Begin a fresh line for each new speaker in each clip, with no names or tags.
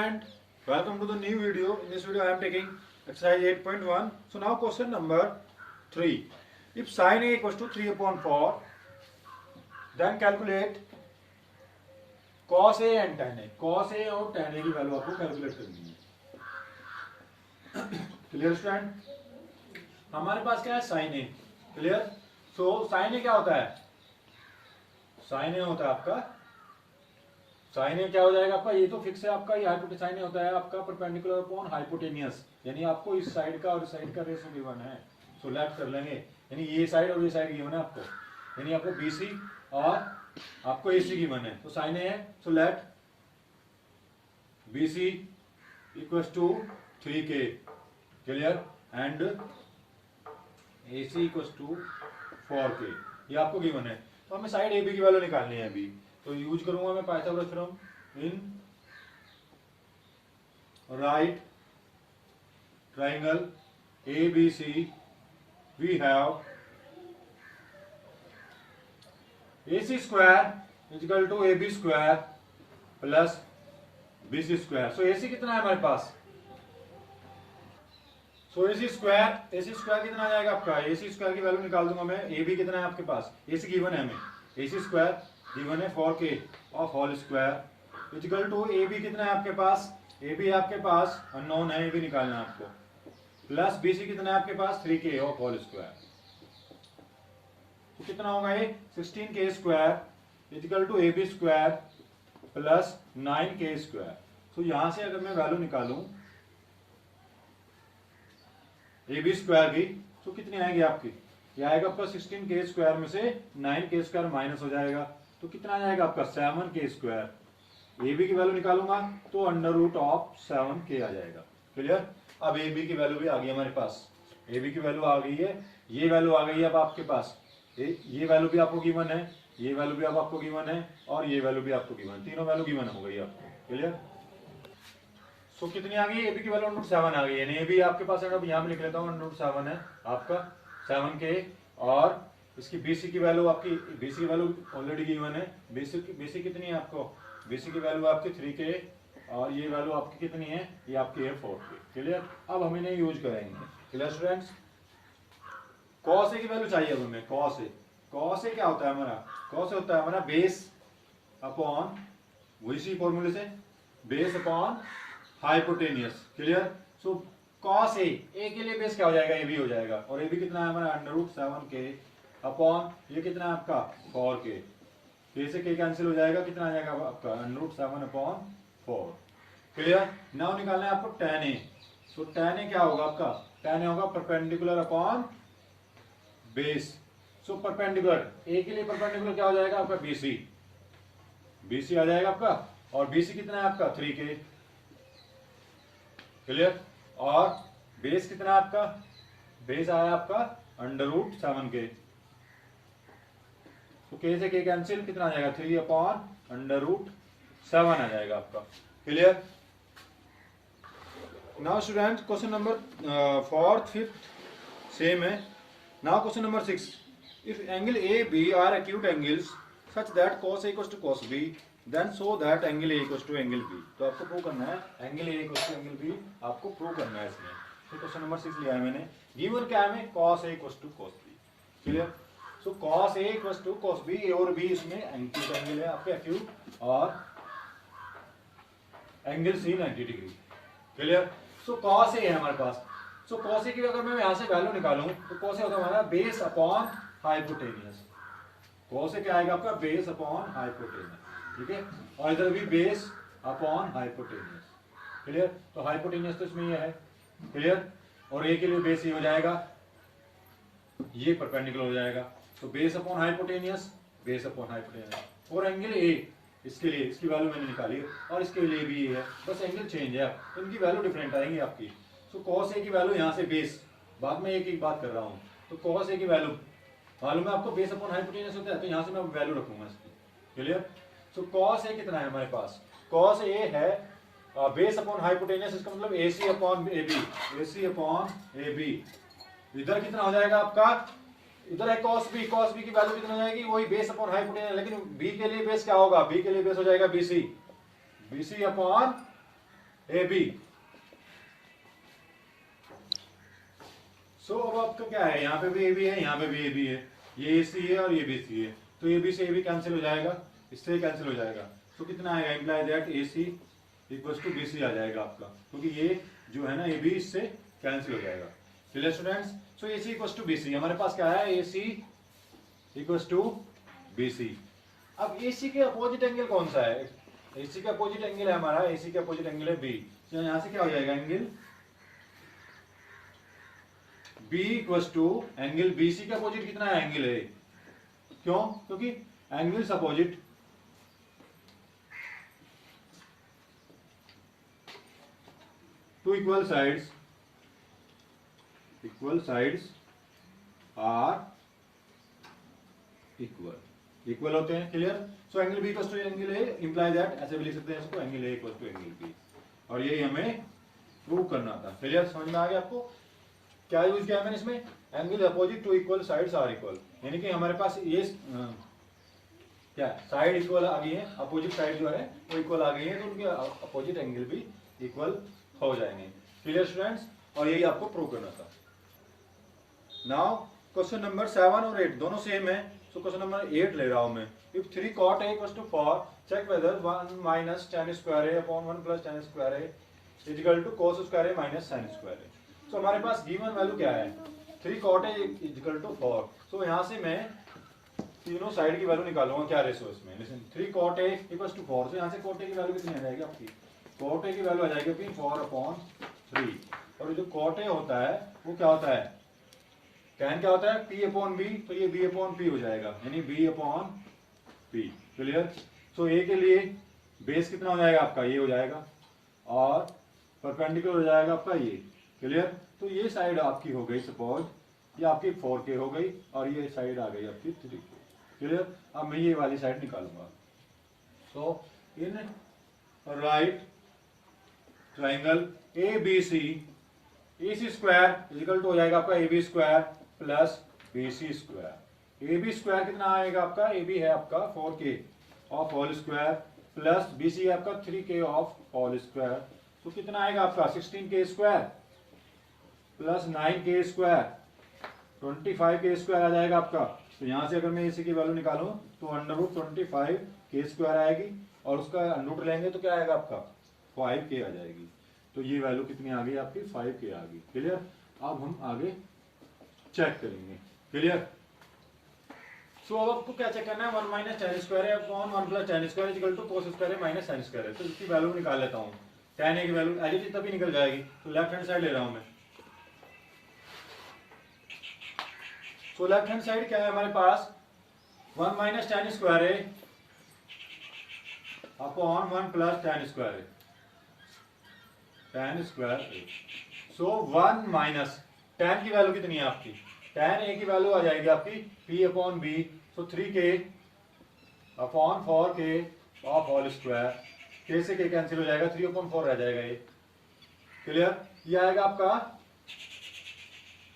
student, welcome to the new video. In this video I am taking exercise 8.1. So now question number 3. If sin A equals to 3 upon 4, then calculate cos A and tan A. Cos A और tan A की value आपको calculate करनी है. Clear student? हमारे पास क्या है sin A. Clear? So sin A क्या होता है? sin A होता है आपका, sin A क्या हो जाएगा आपका, ये तो फिक्स है आपका, ये हाइपोटेन्यूस sin A होता है आपका परपेंडिकुलर अपॉन हाइपोटेनियस, यानी आपको इस साइड का और इस साइड का रेशो गिवन है. सो लेट कर लेंगे, यानी ये साइड और ये साइड गिवन है आपको, यानी आपको BC और आपको AC गिवन है. तो sin A है, so let BC equals to 3K. Clear? And AC equals to 4K. ये आपको गिवन है. तो हमें साइड AB की वैल्यू निकालनी है अभी. तो यूज करूंगा मैं Pythagoras theorem in right triangle ABC. We have AC square equal to AB square plus BC square. So AC कितना है हमारे पास? सो AC स्क्वायर कितना आ जाएगा आपका? AC स्क्वायर की वैल्यू निकाल दूंगा मैं. AB कितना है आपके पास? AC गिवन है हमें. AC स्क्वायर गिवन है 4K of whole square equal to AB कितना है आपके पास? AB आपके पास अननोन है, AB निकालना है आपको. प्लस BC कितना है आपके पास? 3K of whole square. तो कितना होगा ये? 16K square equal to AB square plus 9K square. तो यहां से अगर मैं वैल्यू निकालूं AB स्क्वायर की, तो कितनी आएगी आपकी? ये आएगा आपका 16K स्क्वायर में से 9K स्क्वायर माइनस हो जाएगा, तो कितना आ जाएगा आपका? 7K square. AB की वैल्यू निकालूंगा तो अंडर रूट ऑफ 7K आ जाएगा. क्लियर? अब AB की वैल्यू भी आ गई हमारे पास. AB की वैल्यू आ गई है, ये वैल्यू आ गई है अब आपके पास. ये वैल्यू भी आपको गिवन है, ये वैल्यू भी अब आपको गिवन है, और ये वैल्यू भी आपको गिवन है. तीनों वैल्यू गिवन हो गई आपको. क्लियर? सो कितनी आ गई? AB की वैल्यू अंडर रूट 7 आ गई है. यानी AB आपके पास है, यहाँ पे लिख लेता हूँ, अंडर रूट 7 है आपका 7K. और इसकी BC की वैल्यू आपकी, BC की वैल्यू ऑलरेडी गिवन है. BC कितनी है आपको? BC की वैल्यू आपकी 3K और ये वैल्यू आपकी कितनी है? ये आपकी है 4K. क्लियर? अब हम इन्हें यूज करेंगे. Clear students? cos A की वैल्यू चाहिए अब हमें. cos A क्या होता है हमारा? cos A होता है हमारा बेस अपॉन, वही फॉर्मूले से, base upon hypotenuse. Clear? So cos A के लिए बेस क्या हो जाएगा? AB हो जाएगा. और AB कितना है हमारा? अंडर रूट 7K अपॉन ये कितना है आपका? 4K. K से K कैंसिल हो जाएगा. कितना आ जाएगा आपका? Under root 7 upon 4. Clear? Now निकालना है आपको tan A. So tan A क्या होगा आपका? tan A होगा perpendicular upon base. So perpendicular A के लिए परपेंडिकुलर क्या हो जाएगा आपका? BC आ जाएगा आपका. और BC कितना है आपका? 3K. क्लियर? और बेस कितना है आपका? बेस आया आपका अंडर रूट 7K. तो K से K कैंसिल. कितना आ जाएगा? 3 अपॉन अंडर रूट 7 आ जाएगा आपका. Clear? Now student question number 4th 5th same है. Now question number 6. If angle AB are acute angles such that cos A equals to cos B, then so that angle A equals to angle B. तो आपको prove करना है angle A equals to angle B, आपको prove करना है इसमें. तो question number 6 लिया है मैंने. गिवन क्या है हमें? cos A equals to cos B. Clear? So cos A equals to cos B. A और B इसमें एक्यूट एंगल है आपके, एक्यूट, और angle C 90 degree. Clear? So cos A है हमारे पास. सो cos A की अगर मैं यहाँ से वैल्यू निकालूं तो cos A होगा हमारा base upon hypotenuse. cos A क्या आएगा आपका? Base upon hypotenuse. ठीक है? और इधर भी बेस अपॉन हाइपोटेनियस. क्लियर? तो हाइपोटेनियस तो इसमें ये है. क्लियर? और A के लिए बेस ये हो जाएगा, ये परपेंडिकुलर हो जाएगा. तो base upon hypotenuse, base upon hypotenuse. और एंगल A इसके लिए, इसकी वैल्यू मैंने निकाली और इसके लिए भी ये है, बस एंगल चेंज है. तो इनकी वैल्यू डिफरेंट आएंगी आपकी. सो cos A की वैल्यू यहाँ से बेस, बाद में एक बात कर रहा हूँ. तो cos A की वैल्यू मालूम है आपको, बेस अपॉन हाइपोटेनियस होता है, तो यहाँ से मैं वैल्यू रखूंगा इसकी. क्लियर? सो cos A कितना है हमारे पास? cos A है बेस अपॉन हाइपोटेनियस, इसका मतलब AC upon AB. AC upon AB. इधर कितना हो जाएगा आपका? इधर है cos B की वैल्यू कितना हो जाएगी? वही बेस अपॉन हाइपोटेनियस, लेकिन B के लिए बेस क्या होगा? B के लिए बेस हो जाएगा BC अपॉन ए बी। सो अब आपका क्या है, यहाँ पे भी ए बी है, यहाँ पे भी ए बी है, ये ए सी है और ये बी सी है, तो ए बी से ए बी कैंसिल हो जाएगा, इससे कैंसिल हो जाएगा। सो कितना आएगा, imply that A C equals to B C आ जाएगा आपका, क्योंकि ये जो है ना ए बी इससे कैंसिल हो जाएगा। Clear students? So A C equals to B C, हमारे पास क्या है, A C equals to B C. अब ए सी के अपोजिट एंगल कौन सा है, ए सी का अपोजिट एंगल है हमारा, ए सी का अपोजिट एंगल है बी, तो यहाँ से क्या हो जाएगा, angle B equals to angle BC का अपोजिट कितना है, एंगल A। क्यों? क्योंकि angles opposite to equal sides are equal होते हैं। Clear? So angle B equals to angle A imply that, ऐसे भी लिख सकते हैं इसको, angle A equals to angle B, और यही हमें प्रूव करना था। क्लियर? समझ में आ गया आपको? क्या यूज किया मैंने इसमें, angle opposite to equal sides are equal, यानी कि हमारे पास ये क्या साइड इक्वल आ गई है, अपोजिट साइड जो है वो इक्वल आ गई है, तो उनके अपोजिट एंगल भी इक्वल हो जाएंगे। Clear students? और यही आपको प्रूव करना था। नाउ क्वेश्चन नंबर 7 और 8 दोनों सेम है, सो क्वेश्चन नंबर 8 ले रहा हूं मैं। If 3 cot A equals to 4, check whether 1 minus tan square A upon 1 plus tan square A is equal to cos square A minus sin square A। तो हमारे पास given value क्या है, 3 cot A equal to 4। सो यहाँ से मैं तीनों side की value निकालूंगा, क्या रेशो इसमें, listen 3 cot A equal to 4, तो यहाँ से cot A की वैल्यू कितनी आ जाएगी आपकी, cot A की वैल्यू आ जाएगी अपनी 4/3, और जो cot A होता है वो क्या होता है, tan क्या होता है, P/B, तो ये B/P हो जाएगा, यानी B/P। क्लियर? सो A के लिए बेस कितना हो जाएगा आपका, ये हो जाएगा, और परपेंडिकुलर हो जाएगा आपका ये। क्लियर? तो ये साइड आपकी हो गई, सपोज ये आपकी 4K हो गई, और ये साइड आ गई आपकी 3K। क्लियर? अब मैं ये वाली साइड निकालूंगा। So in right triangle ABC, AC square equal to हो जाएगा आपका AB square plus BC square. AB square कितना आएगा आपका, AB है आपका 4K of whole square plus BC है आपका 3K ऑफ होल स्क्वायर, तो कितना आएगा आपका 16K square plus 9K square 25K square आ जाएगा आपका। तो यहाँ से अगर मैं इसी की वैल्यू निकालूं तो √25K स्क्वायर आएगी, और उसका अंडर लेंगे तो क्या आएगा आपका 5K आ जाएगी। तो ये वैल्यू कितनी आ गई आपकी, 5K आ गई। क्लियर? अब हम आगे चेक करेंगे। क्लियर? सो अब आपको क्या चेक करना है, 1 माइनस tan स्क्वायर है upon 1 plus tan square equal to cos square है माइनस sin स्क्वायर है। तो इसकी वैल्यू निकाल लेता हूँ, tan A की वैल्यू एज इट इज तभी निकल जाएगी, तो लेफ्ट हैंड साइड ले रहा हूँ मैं। सो लेफ्ट हैंड साइड क्या है हमारे पास, 1 माइनस tan स्क्वायर है अपॉन 1 प्लस tan स्क्वायर है, tan स्क्वायर है। सो 1 माइनस tan की वैल्यू कितनी है आपकी, tan A की वैल्यू आ जाएगी आपकी P/B, so 3K upon 4K of whole square, K से K कैंसिल हो जाएगा, 3/4 रह जाएगा ये। क्लियर? ये आएगा आपका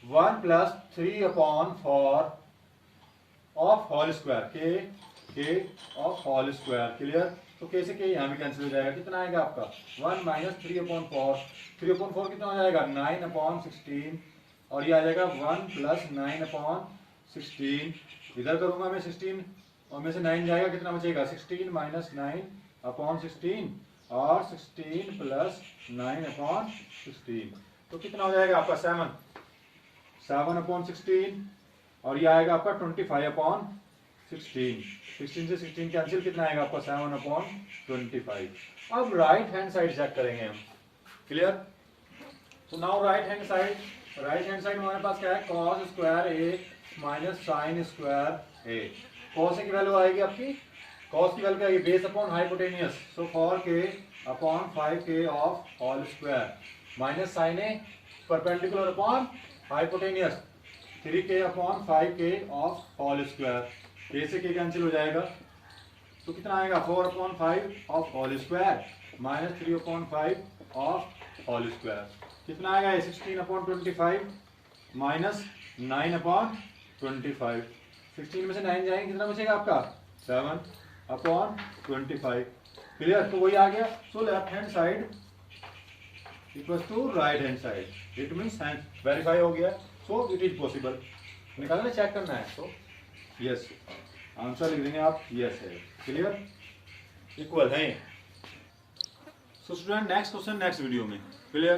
1 plus 3/4 of whole square, K of whole square. Clear? तो K से K यहाँ भी कैंसिल हो जाएगा, कितना आएगा आपका 1 माइनस 3/4, 3/4 कितना हो जाएगा 9/16, और ये आ जाएगा 1 प्लस 9/16, इधर करूंगा मैं 16 और में से 9 जाएगा, कितना बचेगा 16 माइनस 9/16, और 16 प्लस 9/16, तो कितना हो जाएगा आपका 7/16, और ये आएगा आपका 25/16, 16 से 16 कैंसिल, कितना आएगा आपका 7/25। अब राइट हैंड साइड चेक करेंगे हम। क्लियर? तो नाउ राइट हैंड साइड हमारे पास क्या है, cos square A minus sine square A। cos की वैल्यू आएगी आपकी, cos की वैल्यू क्या आएगी, base upon hypotenuse, so 4K upon 5K of whole square minus sine A perpendicular upon hypotenuse 3K upon 5K of whole square, K से K cancel हो जाएगा, तो कितना आएगा 4/5 of whole square minus 3/5 of whole square, कितना आएगा 16/25 minus 9/25, 16 में से 9 जाएंगे, कितना बचेगा आपका 7/25। क्लियर? तो वही आ गया। So left hand side equal to right hand side, it means verify हो गया, सो इट इज पॉसिबल। निकालना चेक करना है, सो यस आंसर लिख देंगे आप, यस है, क्लियर, इक्वल है। So student next question next video में, क्लियर।